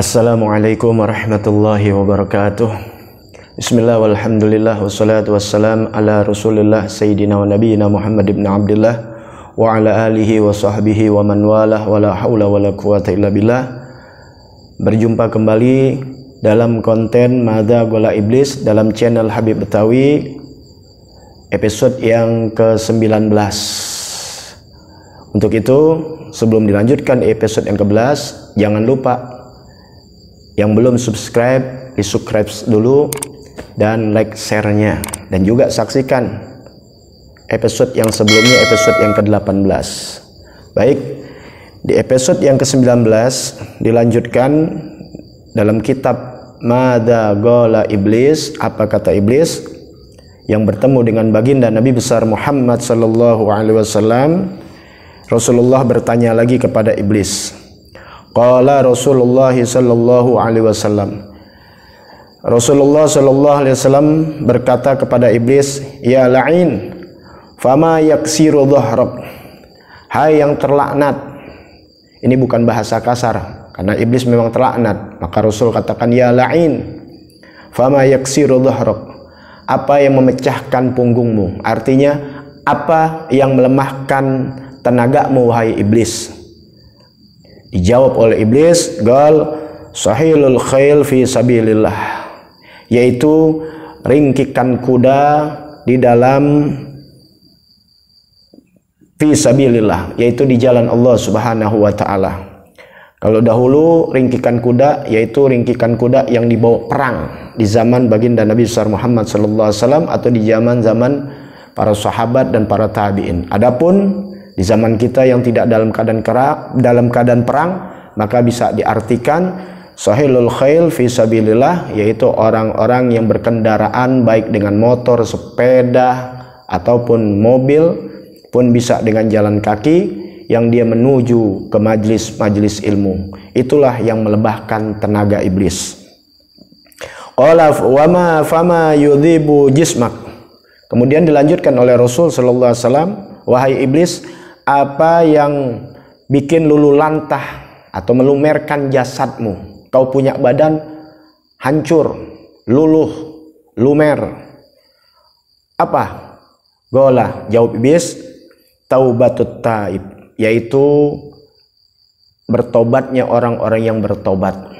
Assalamualaikum warahmatullahi wabarakatuh. Bismillah walhamdulillah wassalatu wassalam ala rasulillah sayyidina wa nabiyina Muhammad ibn Abdullah wa ala alihi wa sahbihi wa man walah wa la hawla wa la quwata illa billah. Berjumpa kembali dalam konten Madza Qala Iblis dalam channel Habib Betawi, episode yang ke-19. Untuk itu, sebelum dilanjutkan episode yang ke-11, jangan lupa yang belum subscribe, di-subscribe dulu dan like share-nya, dan juga saksikan episode yang sebelumnya, episode yang ke-18. Baik, di episode yang ke-19 dilanjutkan dalam kitab Madza Qala Iblis, apa kata iblis, yang bertemu dengan baginda Nabi besar Muhammad sallallahu alaihi wasallam. Rasulullah bertanya lagi kepada iblis. Qala Rasulullah sallallahu alaihi wasallam. Rasulullah sallallahu alaihi wasallam berkata kepada iblis, "Ya la'in, fama yaksiru dhahrak." Hai yang terlaknat. Ini bukan bahasa kasar, karena iblis memang terlaknat. Maka Rasul katakan, "Ya la'in, fama yaksiru dhahrak." Apa yang memecahkan punggungmu? Artinya, apa yang melemahkan tenagamu, wahai iblis? Dijawab oleh iblis, "Gal sahilul khail fi sabilillah," yaitu ringkikan kuda di dalam fi sabilillah, yaitu di jalan Allah Subhanahu wa taala. Kalau dahulu ringkikan kuda yaitu ringkikan kuda yang dibawa perang di zaman baginda Nabi besar Muhammad sallallahu alaihi wasallam atau di zaman-zaman para sahabat dan para tabi'in. Adapun di zaman kita yang tidak dalam keadaan perang, maka bisa diartikan sahilul khail fi sabilillah, yaitu orang-orang yang berkendaraan baik dengan motor, sepeda ataupun mobil, pun bisa dengan jalan kaki, yang dia menuju ke majlis-majlis ilmu. Itulah yang melebahkan tenaga iblis. Qala wa ma fama yudhibu jismak. Kemudian dilanjutkan oleh Rasul sallallahu alaihi wasallam, "Wahai iblis, apa yang bikin luluh lantah atau melumerkan jasadmu? Kau punya badan hancur, luluh, lumer. Apa?" Gola, jawab iblis, "Taubatut taib," yaitu bertobatnya orang-orang yang bertobat.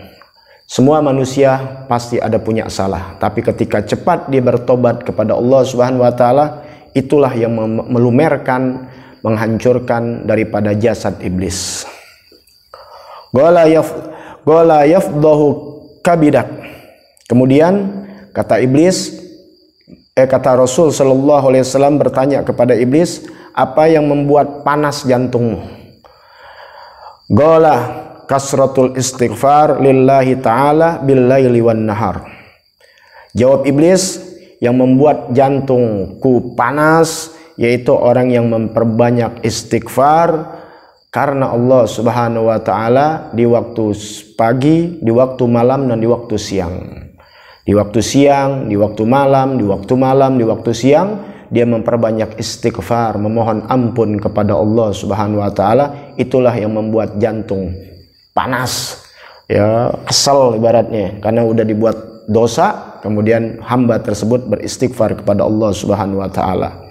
Semua manusia pasti ada punya salah, tapi ketika cepat dia bertobat kepada Allah Subhanahu wa taala, itulah yang melumerkan, menghancurkan daripada jasad iblis. Gola yafdahu kabidak. Kemudian kata iblis, kata Rasul sallallahu alaihi wasallam bertanya kepada iblis, apa yang membuat panas jantungmu? Gola kasratul istighfar lillahi ta'ala billaili wan nahar. Jawab iblis, yang membuat jantungku panas yaitu orang yang memperbanyak istighfar karena Allah Subhanahu wa taala di waktu pagi, di waktu malam, dan di waktu siang. Di waktu siang, di waktu malam, di waktu malam, di waktu siang, dia memperbanyak istighfar, memohon ampun kepada Allah Subhanahu wa taala. Itulah yang membuat jantung panas, ya, kesal ibaratnya, karena udah dibuat dosa, kemudian hamba tersebut beristighfar kepada Allah Subhanahu wa taala.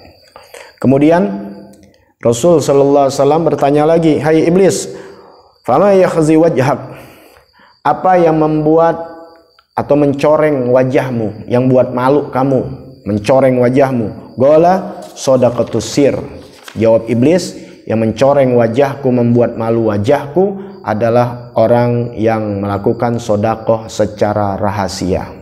Kemudian Rasul sallallahu alaihi wasallam bertanya lagi, "Hai iblis, fama yakhzi wajhak?" Apa yang membuat atau mencoreng wajahmu, yang buat malu kamu, mencoreng wajahmu? Gola shadaqatus sir. Jawab iblis, yang mencoreng wajahku, membuat malu wajahku adalah orang yang melakukan sodakoh secara rahasia.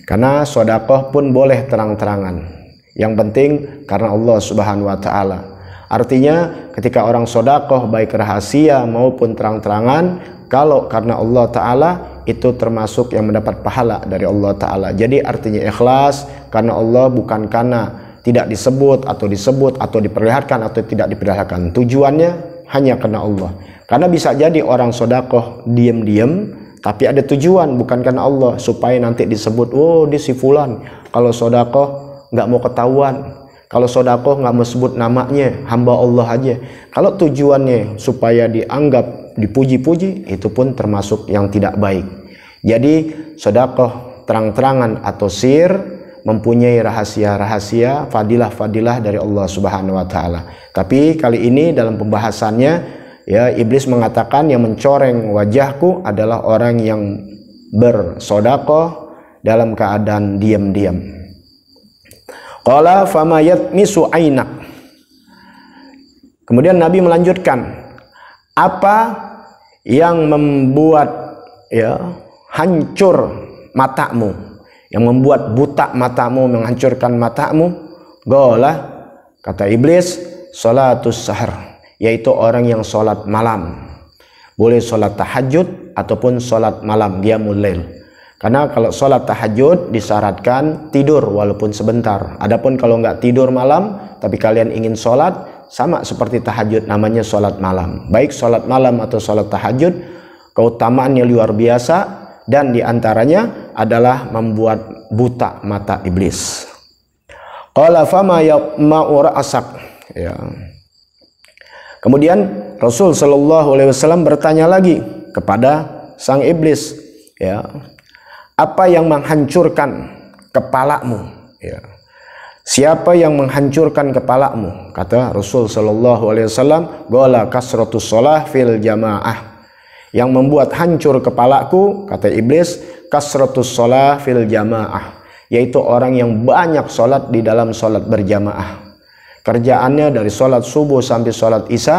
Karena sodakoh pun boleh terang-terangan. Yang penting karena Allah Subhanahu wa taala. Artinya ketika orang sodakoh baik rahasia maupun terang-terangan, kalau karena Allah taala, itu termasuk yang mendapat pahala dari Allah taala. Jadi artinya ikhlas karena Allah, bukan karena tidak disebut atau diperlihatkan atau tidak diperlihatkan. Tujuannya hanya karena Allah. Karena bisa jadi orang sodakoh diam-diam, tapi ada tujuan bukan karena Allah, supaya nanti disebut, "Oh, dia si fulan kalau sodakoh nggak mau ketahuan, kalau sodakoh nggak mau sebut namanya, hamba Allah aja." Kalau tujuannya supaya dianggap dipuji-puji, itu pun termasuk yang tidak baik. Jadi sedekah terang-terangan atau sir mempunyai rahasia-rahasia, fadilah-fadilah dari Allah Subhanahu wa taala. Tapi kali ini dalam pembahasannya, ya, iblis mengatakan yang mencoreng wajahku adalah orang yang bersedekah dalam keadaan diam-diam. Qala fama yatmisu ainak. Kemudian Nabi melanjutkan, apa yang membuat, ya, hancur matamu, yang membuat buta matamu, menghancurkan matamu? Qala, kata iblis, salatus sahar, yaitu orang yang sholat malam. Boleh sholat tahajud ataupun sholat malam, qiyamul lail. Karena kalau sholat tahajud disyaratkan tidur walaupun sebentar. Adapun kalau nggak tidur malam tapi kalian ingin sholat, sama seperti tahajud, namanya sholat malam. Baik sholat malam atau sholat tahajud, keutamaannya luar biasa, dan diantaranya adalah membuat buta mata iblis. Qala fama yaqma'u ra'sak, ya. Kemudian Rasul Shallallahu Alaihi Wasallam bertanya lagi kepada sang iblis, ya, apa yang menghancurkan kepalamu? Ya. Siapa yang menghancurkan kepalamu? Kata Rasul Shallallahu Alaihi Wasallam, gola kasratus sholah fil jamaah. Yang membuat hancur kepalaku, kata iblis, kasratus sholah fil jamaah, yaitu orang yang banyak sholat di dalam sholat berjamaah. Kerjaannya dari sholat subuh sampai sholat isya,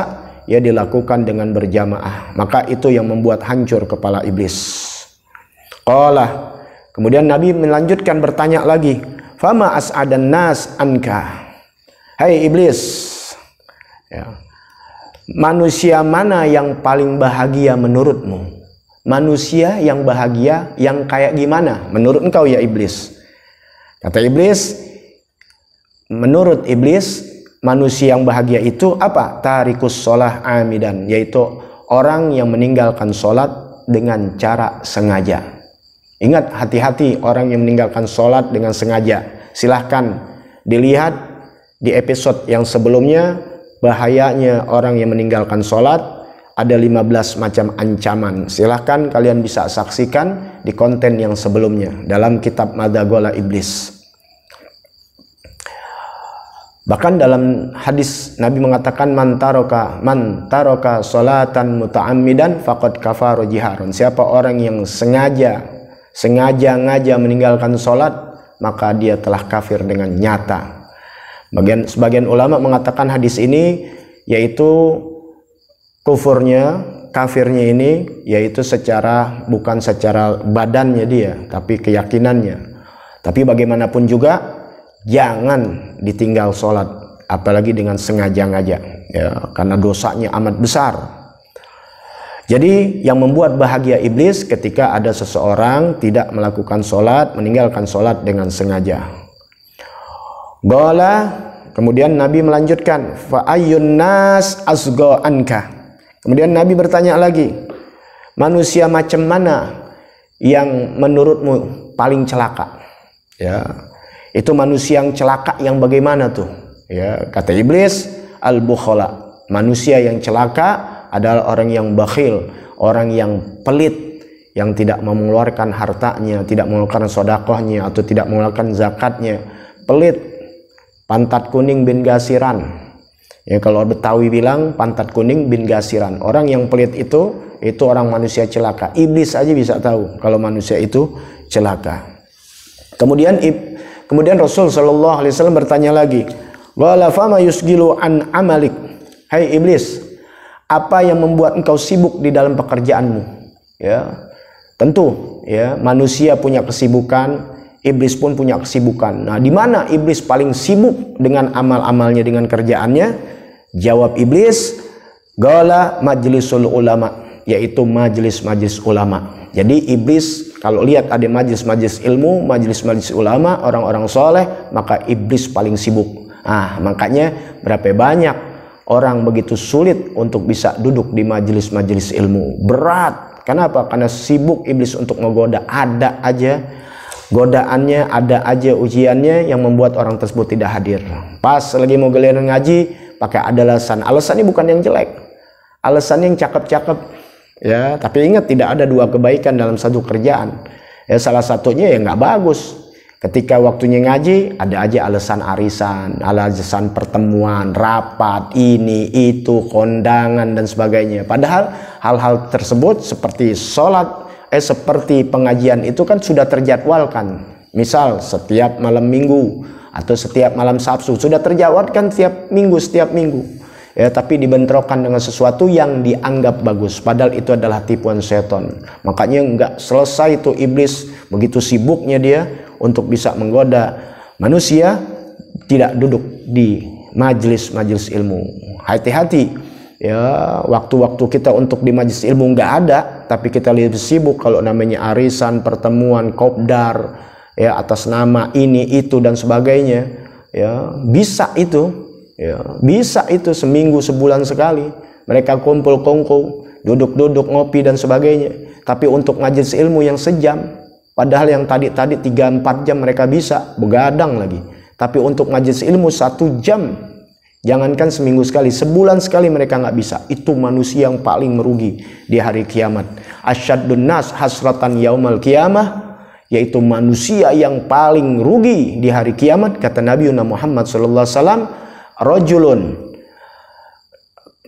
ya, dilakukan dengan berjamaah. Maka itu yang membuat hancur kepala iblis. Qala, kemudian Nabi melanjutkan bertanya lagi, fama as'adan nas anka. Hai iblis, ya, manusia mana yang paling bahagia menurutmu? Manusia yang bahagia yang kayak gimana menurut engkau, ya iblis? Kata iblis, menurut iblis, manusia yang bahagia itu apa? Tarikus sholah amidan, yaitu orang yang meninggalkan sholat dengan cara sengaja. Ingat, hati-hati orang yang meninggalkan sholat dengan sengaja. Silahkan dilihat di episode yang sebelumnya, bahayanya orang yang meninggalkan sholat, ada 15 macam ancaman. Silahkan kalian bisa saksikan di konten yang sebelumnya dalam kitab Madaghola Iblis. Bahkan dalam hadis Nabi mengatakan, man taroka sholatan muta'ammidan faqad kafara jiharun. Siapa orang yang sengaja meninggalkan sholat, maka dia telah kafir dengan nyata. Sebagian ulama mengatakan hadis ini yaitu kafirnya ini yaitu bukan secara badannya dia, tapi keyakinannya. Tapi bagaimanapun juga jangan ditinggal sholat, apalagi dengan sengaja-ngaja, ya, karena dosanya amat besar. Jadi yang membuat bahagia iblis ketika ada seseorang tidak melakukan sholat, meninggalkan sholat dengan sengaja. Qala, kemudian Nabi melanjutkan, fa ayyun nas asgha anka. Kemudian Nabi bertanya lagi, manusia macam mana yang menurutmu paling celaka? Ya, itu manusia yang celaka yang bagaimana tuh? Ya, kata iblis, al-bukhala. Manusia yang celaka adalah orang yang bakhil, orang yang pelit, yang tidak mengeluarkan hartanya, tidak mengeluarkan sedekahnya atau tidak mengeluarkan zakatnya. Pelit, pantat kuning bin gasiran. Ya, kalau Betawi bilang pantat kuning bin gasiran. Orang yang pelit itu orang manusia celaka. Iblis aja bisa tahu kalau manusia itu celaka. Kemudian Rasul Shallallahu Alaihi Wasallam bertanya lagi, wala fama yusgilu an amalik. Hai iblis, apa yang membuat engkau sibuk di dalam pekerjaanmu? Ya, tentu, ya, manusia punya kesibukan, iblis pun punya kesibukan. Nah, di mana iblis paling sibuk dengan amal-amalnya, dengan kerjaannya? Jawab iblis, gala majlisul ulama, yaitu majelis-majelis ulama. Jadi iblis kalau lihat ada majelis-majelis ilmu, majelis-majelis ulama, orang-orang soleh, maka iblis paling sibuk. Makanya berapa banyak orang begitu sulit untuk bisa duduk di majelis-majelis ilmu. Berat. Kenapa? Karena sibuk iblis untuk menggoda. Ada aja godaannya, ada aja ujiannya yang membuat orang tersebut tidak hadir. Pas lagi mau giliran ngaji, pakai ada alasan. Alasannya bukan yang jelek, alasan yang cakep-cakep. Ya, tapi ingat tidak ada dua kebaikan dalam satu kerjaan. Ya, salah satunya ya nggak bagus. Ketika waktunya ngaji, ada aja alasan arisan, alasan pertemuan, rapat, ini, itu, kondangan, dan sebagainya. Padahal hal-hal tersebut seperti sholat, seperti pengajian itu kan sudah terjadwalkan. Misal setiap malam minggu atau setiap malam Sabtu, sudah terjadwalkan setiap minggu. Ya, tapi dibentrokan dengan sesuatu yang dianggap bagus, padahal itu adalah tipuan setan. Makanya nggak selesai itu iblis, begitu sibuknya dia untuk bisa menggoda manusia, tidak duduk di majelis-majelis ilmu. Hati-hati ya, waktu-waktu kita untuk di majelis ilmu nggak ada, tapi kita lebih sibuk kalau namanya arisan, pertemuan, kopdar, ya atas nama ini, itu, dan sebagainya. Ya, bisa itu. Ya, bisa itu seminggu, sebulan sekali mereka kumpul-kumpul, duduk-duduk, ngopi dan sebagainya. Tapi untuk majelis ilmu yang sejam, padahal yang tadi 3-4 jam mereka bisa begadang lagi. Tapi untuk majelis ilmu 1 jam, jangankan seminggu sekali, sebulan sekali mereka nggak bisa. Itu manusia yang paling merugi di hari kiamat. Asyaddun nas hasratan yaumal qiyamah, yaitu manusia yang paling rugi di hari kiamat, kata Nabi Muhammad SAW. Rajulun,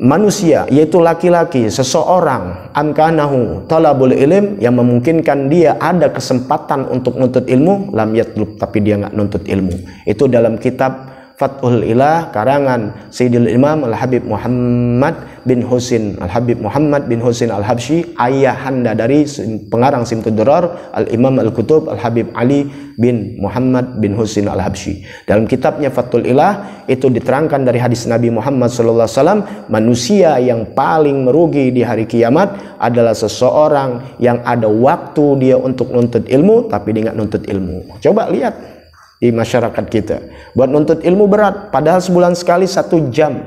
manusia, yaitu laki-laki, seseorang, amkanahu talabul ilm, yang memungkinkan dia ada kesempatan untuk nuntut ilmu, lam yatlub, tapi dia nggak nuntut ilmu. Itu dalam kitab Fathul Ilah karangan Sayyidil Imam Al-Habib Muhammad bin Husin Al-Habib Muhammad bin Husin Al-Habsyi, ayahanda dari pengarang Simtud Durar Al-Imam Al-Kutub Al-Habib Ali bin Muhammad bin Husin Al-Habsyi. Dalam kitabnya Fathul Ilah itu diterangkan dari hadis Nabi Muhammad SAW, manusia yang paling merugi di hari kiamat adalah seseorang yang ada waktu dia untuk nuntut ilmu tapi dia nggak nuntut ilmu. Coba lihat di masyarakat kita, buat nuntut ilmu berat, padahal sebulan sekali 1 jam.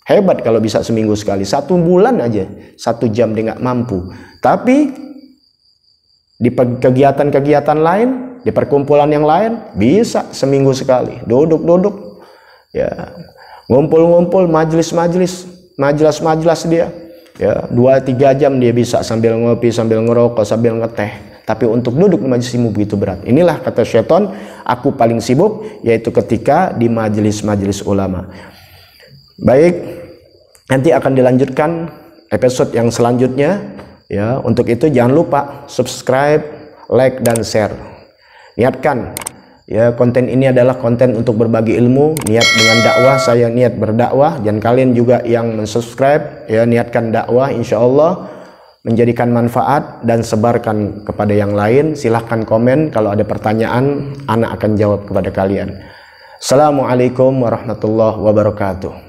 Hebat kalau bisa seminggu sekali, 1 bulan aja 1 jam dia nggak mampu. Tapi di kegiatan-kegiatan lain, di perkumpulan yang lain, bisa seminggu sekali. Duduk-duduk, ya, ngumpul-ngumpul, majelis-majelis dia, ya, 2-3 jam dia bisa sambil ngopi, sambil ngerokok, sambil ngeteh. Tapi untuk duduk di majelis ilmu begitu berat. Inilah kata syaitan, aku paling sibuk, yaitu ketika di majelis-majelis ulama. Baik, nanti akan dilanjutkan episode yang selanjutnya. Ya, untuk itu jangan lupa subscribe, like, dan share. Niatkan, ya, konten ini adalah konten untuk berbagi ilmu. Niat dengan dakwah, saya niat berdakwah, dan kalian juga yang mensubscribe, ya, niatkan dakwah, insya Allah menjadikan manfaat dan sebarkan kepada yang lain. Silahkan komen, kalau ada pertanyaan, anak akan jawab kepada kalian. Assalamualaikum warahmatullahi wabarakatuh.